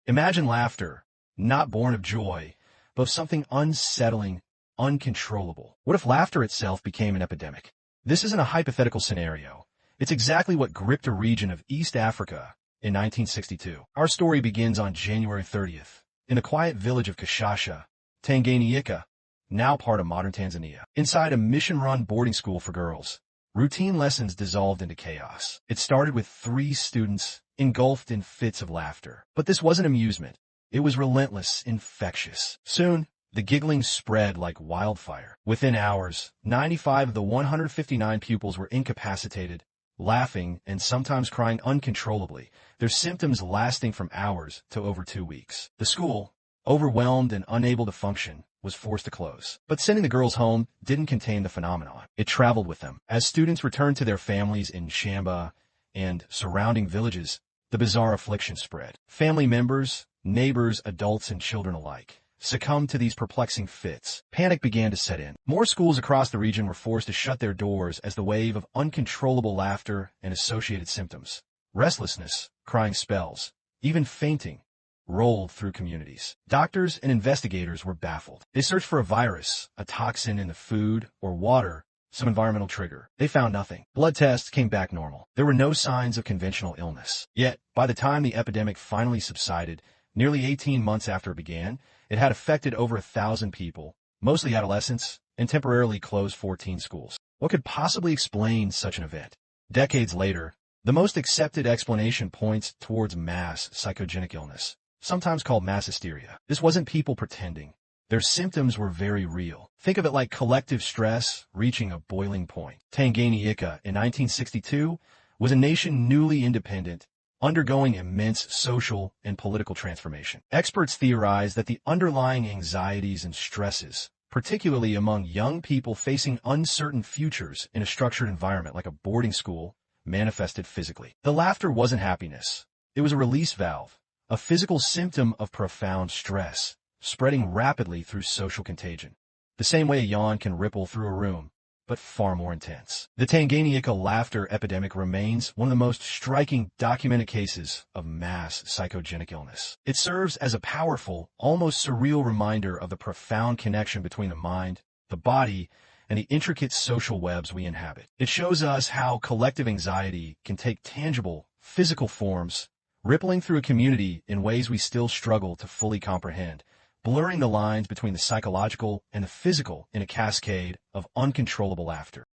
Imagine laughter, not born of joy, but of something unsettling, uncontrollable. What if laughter itself became an epidemic? This isn't a hypothetical scenario. It's exactly what gripped a region of East Africa in 1962. Our story begins on January 30th, in the quiet village of Kashasha, Tanganyika, now part of modern Tanzania. Inside a mission-run boarding school for girls, routine lessons dissolved into chaos. It started with 3 students engulfed in fits of laughter. But this wasn't amusement. It was relentless, infectious. Soon, the giggling spread like wildfire. Within hours, 95 of the 159 pupils were incapacitated, laughing and sometimes crying uncontrollably, their symptoms lasting from hours to over 2 weeks. The school, overwhelmed and unable to function, was forced to close. But sending the girls home didn't contain the phenomenon. It traveled with them. As students returned to their families in Shamba and surrounding villages, the bizarre affliction spread. Family members, neighbors, adults, and children alike succumbed to these perplexing fits. Panic began to set in. More schools across the region were forced to shut their doors as the wave of uncontrollable laughter and associated symptoms, restlessness, crying spells, even fainting, rolled through communities. Doctors and investigators were baffled. They searched for a virus, a toxin in the food or water, some environmental trigger. They found nothing. Blood tests came back normal. There were no signs of conventional illness. Yet, by the time the epidemic finally subsided, nearly 18 months after it began, it had affected over 1,000 people, mostly adolescents, and temporarily closed 14 schools. What could possibly explain such an event? Decades later, the most accepted explanation points towards mass psychogenic illness, sometimes called mass hysteria. This wasn't people pretending. Their symptoms were very real. Think of it like collective stress reaching a boiling point. Tanganyika in 1962 was a nation newly independent, undergoing immense social and political transformation. Experts theorize that the underlying anxieties and stresses, particularly among young people facing uncertain futures in a structured environment like a boarding school, manifested physically. The laughter wasn't happiness. It was a release valve, a physical symptom of profound stress, spreading rapidly through social contagion. The same way a yawn can ripple through a room, but far more intense. The Tanganyika laughter epidemic remains one of the most striking documented cases of mass psychogenic illness. It serves as a powerful, almost surreal reminder of the profound connection between the mind, the body, and the intricate social webs we inhabit. It shows us how collective anxiety can take tangible, physical forms, rippling through a community in ways we still struggle to fully comprehend, blurring the lines between the psychological and the physical in a cascade of uncontrollable laughter.